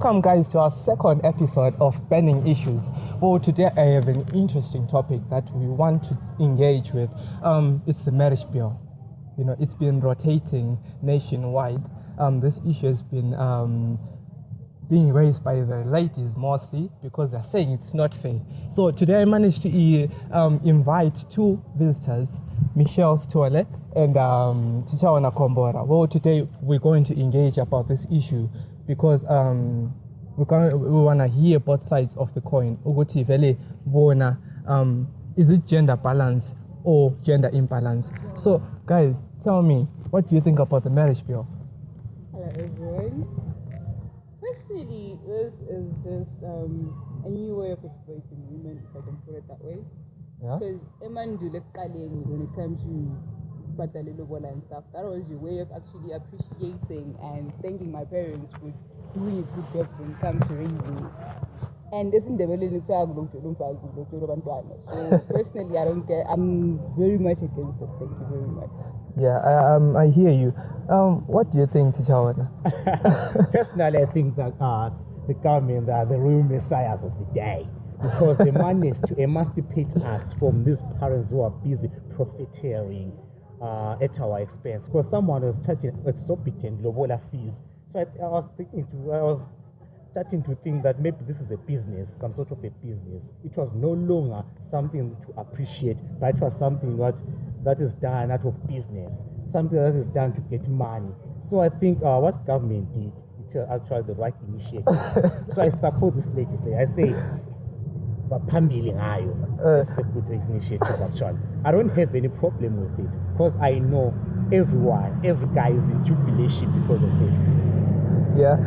welcome guys to our second episode of Burning Issues. Well, today I have an interesting topic that we want to engage with. It's the marriage bill. You know, it's been rotating nationwide. This issue has been being raised by the ladies mostly because they're saying it's not fair. So today I managed to invite two visitors, Michelle Stole and Tichawana Kombora. Well, today we're going to engage about this issue because we want to hear both sides of the coin. Uguti vele bona, is it gender balance or gender imbalance? So guys, tell me, what do you think about the marriage bill? Hello everyone. Personally, this is just a new way of exploiting women, if I can put it that way. Yeah. Because when it comes to Patalilobola and stuff, that was your way of actually appreciating and thanking my parents for doing a good job when it comes to raising me. And this in developing so personally, I don't care. I'm very much against it. Thank you very much. Yeah, I hear you. What do you think, Tichawana? Personally, I think that the government are the real messiahs of the day because they managed to emancipate us from these parents who are busy profiteering at our expense. Because someone was charging exorbitant lobola fees. So I was starting to think that maybe this is a business, some sort of a business. It was no longer something to appreciate, but it was something that is done out of business, something that is done to get money. So I think what government did, it's actually the right initiative. So I support this legislation. I say, this is a good initiative actually. I don't have any problem with it because I know every guy is in jubilation because of this. Yeah,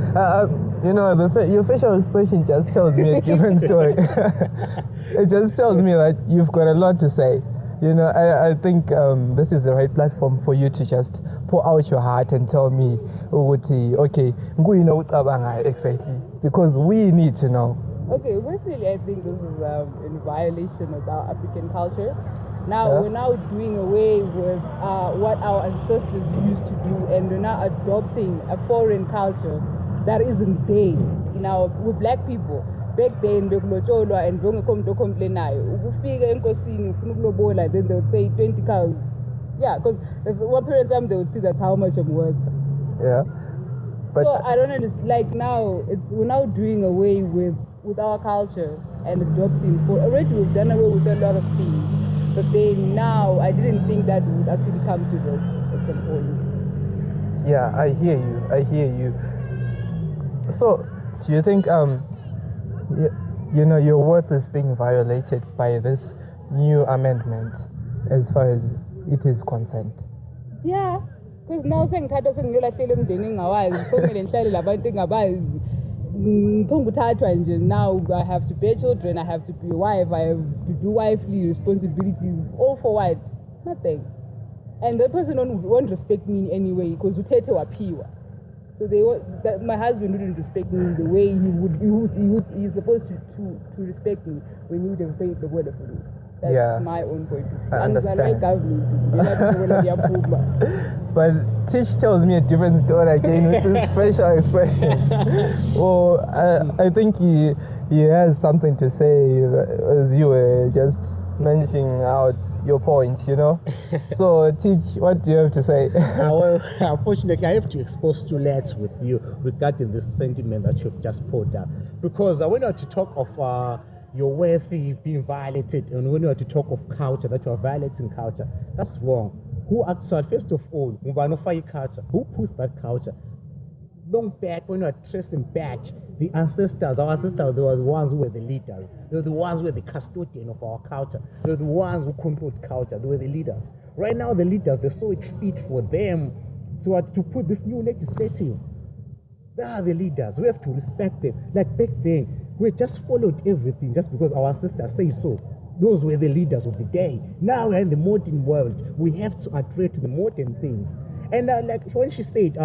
you know, your facial expression just tells me a different story. It just tells me that you've got a lot to say. You know, I think this is the right platform for you to just pour out your heart and tell me, okay, exactly, because we need to know. Okay, personally, I think this is in violation of our African culture. Now, We're now doing away with what our ancestors used to do, and we're now adopting a foreign culture that isn't there. You know, with black people, back then, bekulotsholo and bengekho complain nayo. Ukufika enkosini ufuna ukulobola, then they would say 20 cows. Yeah, because one period of time they would see that's how much I'm worth. Yeah. But so I don't understand. Like now, we're now doing away with our culture and adopting. Already we've done away with a lot of things. But then now, I didn't think that would actually come to this at some point. Yeah, I hear you. So, do you think, you know, your worth is being violated by this new amendment as far as it is concerned? Yeah, because now sengithatha sengiyolahlele emndenini ngawazi, somele ngihlale labantu engabazi. Now I have to bear children, I have to be a wife, I have to do wifely responsibilities, all for what? Nothing. And the person won't respect me anyway because utete wapiwa. So my husband wouldn't respect me the way he's supposed to respect me when he would have paid the word for me. That's my own point of view. I understand. But Tish tells me a different story again with this facial expression. Well, I think he has something to say as you were just mentioning out your points, you know. So Tish, what do you have to say? Well, unfortunately, I have to expose two legs with you regarding this sentiment that you've just put up. Because I went out to talk of your worthy being violated, and when you are to talk of culture, that you are violating culture, that's wrong. Who actually, first of all, culture, who puts that culture? Long back, when you are tracing back, the ancestors, our ancestors, they were the ones who were the leaders. They were the ones who were the custodian of our culture. They were the ones who controlled culture. They were the leaders. Right now, the leaders, they saw it fit for them to put this new legislative. They are the leaders. We have to respect them. Like back then, we just followed everything just because our ancestors say so. Those were the leaders of the day. Now we're in the modern world. We have to adhere to the modern things. And like when she said,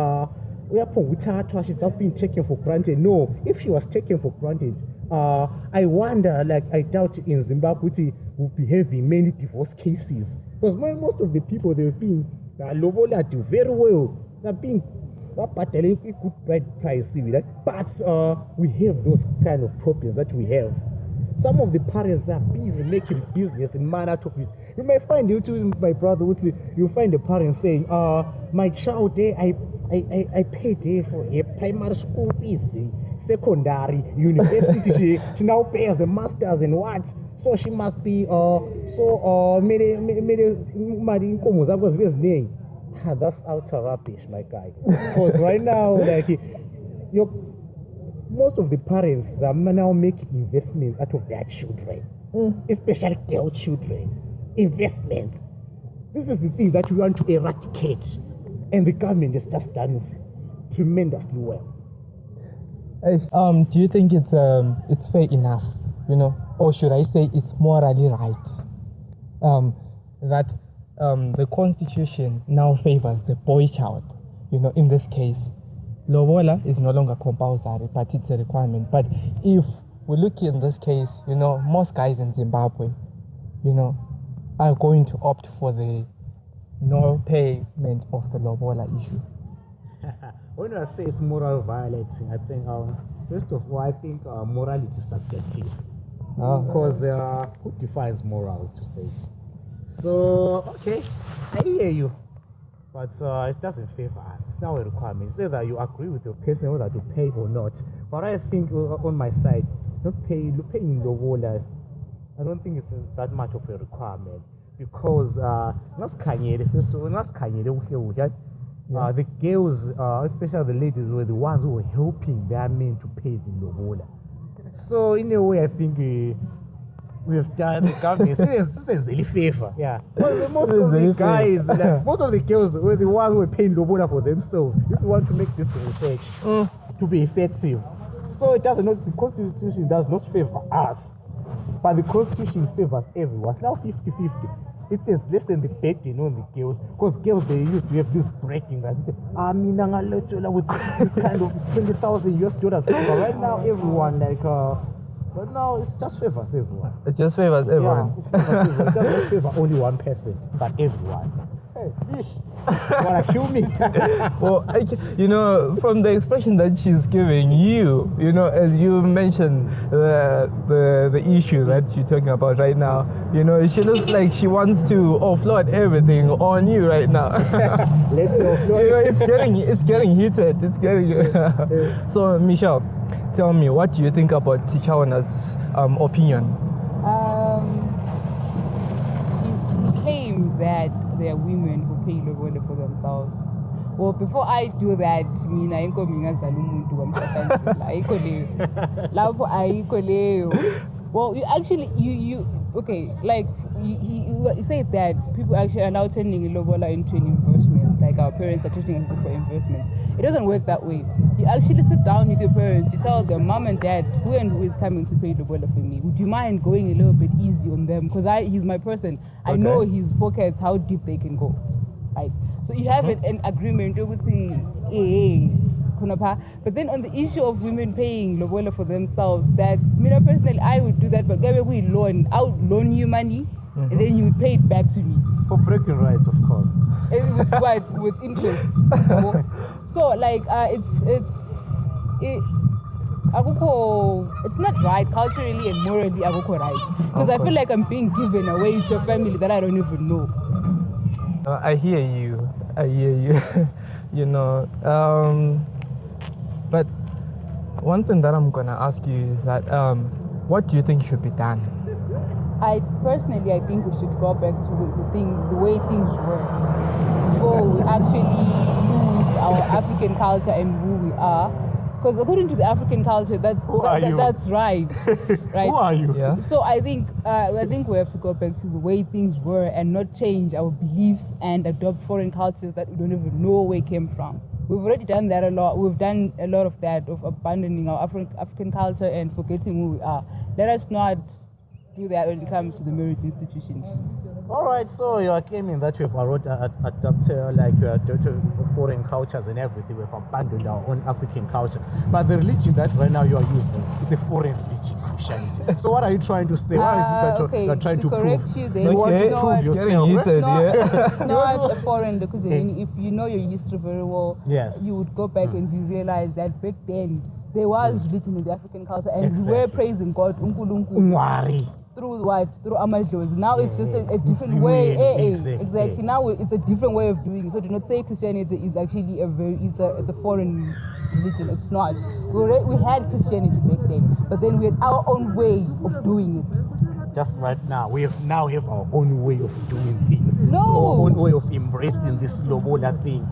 she's just being taken for granted. No, if she was taken for granted, I wonder, I doubt in Zimbabwe will be having many divorce cases. Because most of the people, they're being lobola do very well. They're being but a good bride price, but we have those kind of problems that we have. Some of the parents are busy making business and man out of it. You may find my brother would say, you find a parent saying, my child I paid for a primary school fees, secondary, university, she now pays a master's in what? So she must be that's outer rubbish, my guy. Because right now, most of the parents are now making investments out of their children, especially girl children. Investments. This is the thing that we want to eradicate, and the government has just done tremendously well. Do you think it's fair enough, or should I say it's morally right, that the Constitution now favors the boy child? In this case, lobola is no longer compulsory, but it's a requirement. But if we look in this case, most guys in Zimbabwe, are going to opt for the no payment of the lobola issue. When I say it's moral violating, I think, first of all, I think morality is subjective. Because who defines morals to say? So, okay, I hear you. But it doesn't favor us. It's now a requirement. It's either you agree with your person whether to pay or not. But I think on my side, paying lobola, I don't think it's that much of a requirement. Because the girls, especially the ladies, were the ones who were helping their men to pay the lobola. So in a way, I think we've done the government is really favor. Yeah. Because most of the guys, most of the girls were the ones who were paying lobola for themselves. If you want to make this research to be effective. So the Constitution does not favor us. But the Constitution favors everyone. It's now 50-50. It is less than the burden on the girls. Because girls, they used to have this breaking that with this kind of $20,000. But right now, everyone, but now it just favors everyone. It just favors everyone. Yeah, it favors everyone. It doesn't favor only one person, but everyone. Hey, fish, you wanna kill me? Well, from the expression that she's giving you, as you mentioned the issue that you're talking about right now, she looks like she wants to offload everything on you right now. Let's offload. It's getting heated. It's getting. So, Michelle, tell me, what do you think about Tichauna's opinion? He claims that there are women who pay lobola for themselves. Well, before I do that, mina inkomi ngazala umuntu kamhlanhla ayikho leyo. Lapho ayikho leyo. Well, you okay, like you say that people actually are now turning lobola into an investment, like our parents are treating us for investments. It doesn't work that way. You actually sit down with your parents, you tell them, Mom and Dad, who and who is coming to pay lobola for me? Would you mind going a little bit easy on them? Because he's my person. I know his pockets, how deep they can go. Right? So you have an agreement, you would say, but then on the issue of women paying lobola for themselves, that's me personally, I would do that, but I would loan you money, and then you would pay it back to me. For breaking rights, of course. With interest. So it's not right culturally and morally. Right, because I feel like I'm being given away to a family that I don't even know. I hear you. But one thing that I'm gonna ask you is that what do you think should be done? I think we should go back to the way things were before we actually lose our African culture and who we are. Because according to the African culture, that's right. Right? Who are you? Yeah. So I think we have to go back to the way things were and not change our beliefs and adopt foreign cultures that we don't even know where it came from. We've already done that a lot. We've done a lot of that, of abandoning our African culture and forgetting who we are. Let us not do that when it comes to the marriage institution. All right, so you are claiming that we've adopted like foreign cultures and everything. We've abandoned our own African culture. But the religion that right now you are using is a foreign religion, Christianity. So what are you trying to say? What is it that okay, you're trying to correct prove? you then. You want to No, prove it's yourself. Heated, yeah. It's not a foreign because if you know your history very well, Yes. you would go back and you realize that back then there was religion in the African culture and we Exactly. were praising God, Unkulunkulu. Ngwari. Through what? Through Amadlozi. Now it's just a different Mzimu way. yenu, exactly. Exactly. Now it's a different way of doing it. So do not say Christianity is actually it's a foreign religion. It's not. We had Christianity back then, but then we had our own way of doing it. Just right now, we have our own way of doing things. No. Our own way of embracing this Lobola thing.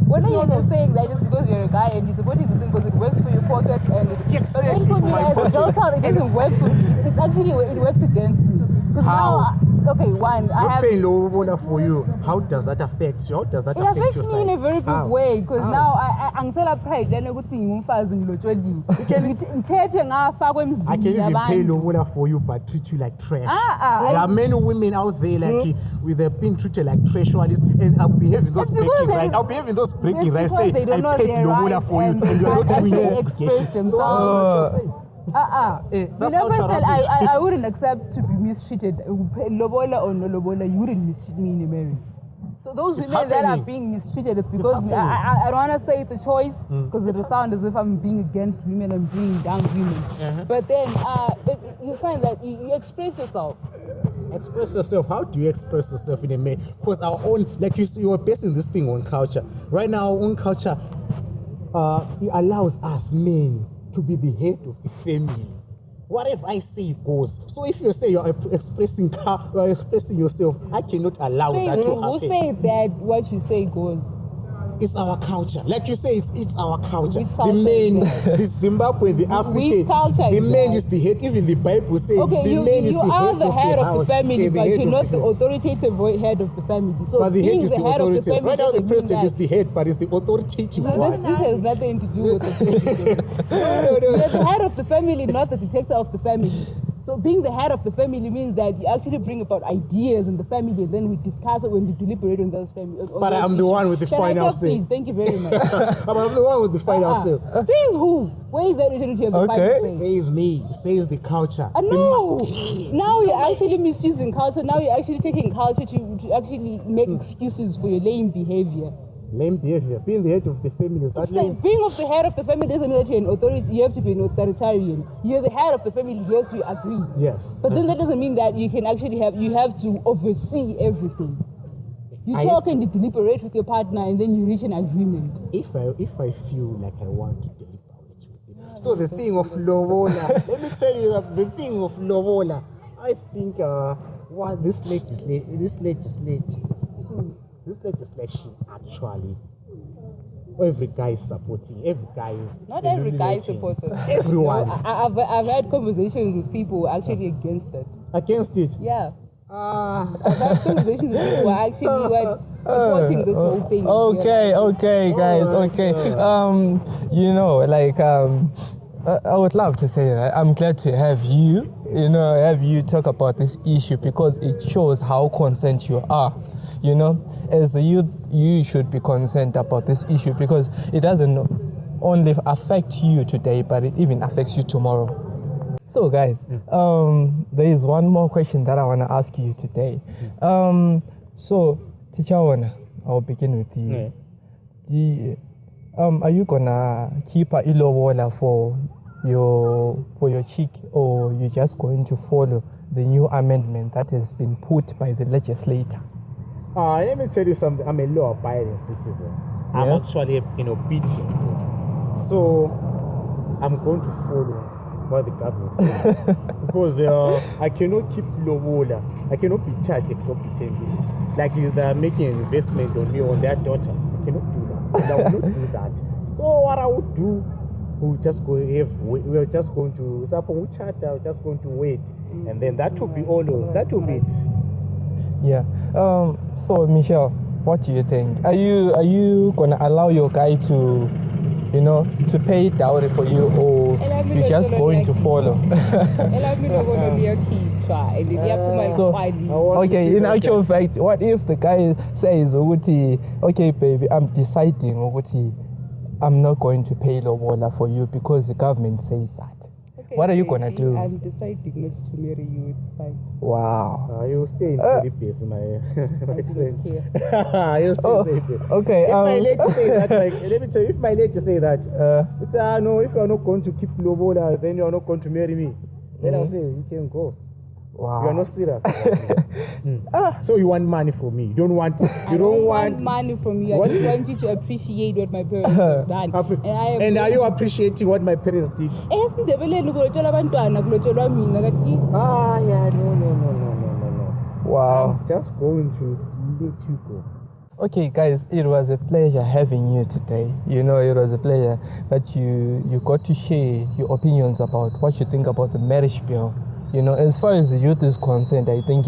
When are you just saying that just because you're a guy and you're supporting the thing because it works for your pocket and Exactly, but then for for me my as a pocket. girl child it doesn't work for me. It's actually it works against me. 'Cause How? now, okay, one, I Not have paying Lobola for you. How does that affect you? How does that it affect affects your me side? in a very big How? way because How? now angisela pride then ukuthi ngumfazi ngilotshweliwe ngithethe ngafa I can kwemzini even pay yabantu. Lobola for you, but treat you like trash. Ah, There are many women out there like with their being treated like trash and I'll be having those It's because breaking they- rights. I'll be having those It's breaking rights. because Say they don't I know paid their Lobola rights for you, and and you're not they doing actually your express obligation. So themselves. Eh, You that's never ultra said rubbish. I wouldn't accept to be mistreated. Lobola or no lobola, you wouldn't mistreat me in a marriage. So those It's women that are happening. being mistreated, it's because happening. I don't want to say it's a choice because it'll sound as if I'm being against women and bringing down women. But then you find that you express yourself. Express yourself. How do you express yourself in a man? Because our own, like you are basing this thing on culture. Right now, our own culture, it allows us men to be the head of the family. Whatever I say goes. So if you say you're expressing yourself, I cannot allow that to Who happen. say that what you say goes? It's our culture. Like you say, it's our culture. Which The culture man, is the Zimbabwean, the African, culture the is man that? is the head. Even the Bible says Okay, the you man is are the head of the house. family, Yeah, but head you're of not the the family. authoritative head of the family. So But the head being is the head of the authoritative. family Right now, the doesn't mean president that- is the head, but it's the authoritative No, one. this has nothing to do with the president. No. You're the head of the family, not the detector of the family. So being the head of the family means that you actually bring about ideas in the family and then we discuss it when we deliberate on those family. But I'm the one with the Can I final talk, say. please? Thank you very much. But I'm the one with the final say. Says who? Where is that written here? The Okay. Bible saying? Says me. Says the culture. I The know. masculinity. Now you're actually misusing culture. Now you're actually taking culture to actually make excuses for your lame behavior. Lame behavior. Being the head of the family is that It's like lame. being of the head of the family doesn't mean that you're an authority. You have to be an authoritarian. You're the head of the family. Yes, we agree. Yes. But then that doesn't mean that you can actually you have to oversee everything. You I talk have and you deliberate with your partner and then you reach an agreement. If I feel like I want to deliberate with it. So the thing of Lobola, let me tell you that the thing of Lobola, I think what this legislation actually, every guy is supporting, every guy is Not every guy illuminating. supports it. Everyone. No, I've had conversations with people who are actually against it. Against it. Yeah. I've had conversations with people who are actually supporting this whole thing. Okay, guys. Okay. You know, like I would love to say that I'm glad to have you. You know, have you talk about this issue because it shows how concerned you are. You know, as a youth, you should be concerned about this issue because it doesn't only affect you today, but it even affects you tomorrow. So, guys, there is one more question that I want to ask you today. So, Teacher Wana, I'll begin with you. Are you gonna keep a ilobola for your chick, or you just going to follow the new amendment that has been put by the legislator? Let me tell you something. I'm a law-abiding citizen. I'm Yes. actually an obedient one. So I'm going to follow what the government says. Because I cannot keep Lobola. I cannot be charged exorbitantly. Like they're making an investment on me, on their daughter. I cannot do that. And I will not do that. So what I would do, we're just going to we're just going to wait. And then that will be all. That will be it. Yeah. So Michelle, what do you think? Are you gonna allow your guy to, to pay dowry for you, or you just going to follow? Ela mina bona liyakhi. shy. And if So, quietly, okay, in actual fact, what if the guy says, "Ukuthi, okay, baby, I'm deciding, ukuthi, I'm not going to pay lobola for you because the government says that." What are you gonna do? I'm deciding not to marry you. It's fine. Wow. You stay in celibacy, my I friend. don't care. You stay in celibacy. Okay. If my lady say that, like, let me tell you, if my lady say that, it's no, if you are not going to keep lobola, then you are not going to marry me. Then I'll say you can go. Wow. You are not serious. So you want money from me? You don't want. I don't want money from you. I just want you to appreciate what my parents have done. And are you appreciating what my parents did? esiNdebeleni kulotsholwa abantwana kulotsholwa mina kanti Yeah, no. Wow. I'm just going to let you go. Okay, guys, it was a pleasure having you today. You know, it was a pleasure that you got to share your opinions about what you think about the marriage bill. You know, as far as the youth is concerned, I think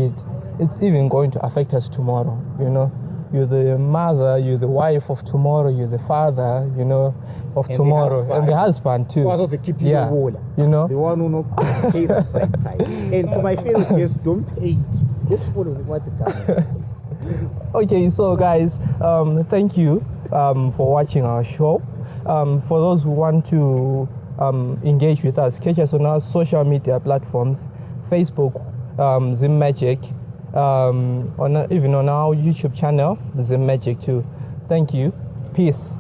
it's even going to affect us tomorrow. You know, you're the mother, you're the wife of tomorrow, you're the father, you know, of tomorrow, and the husband too. Also, the keep you you know, the one who not pay the price. And to my fellows, just don't pay it. Just follow what the government says. Okay, so guys, thank you for watching our show. For those who want to engage with us, catch us on our social media platforms, Facebook, Zim Magic, even on our YouTube channel, Zim Magic too. Thank you. Peace.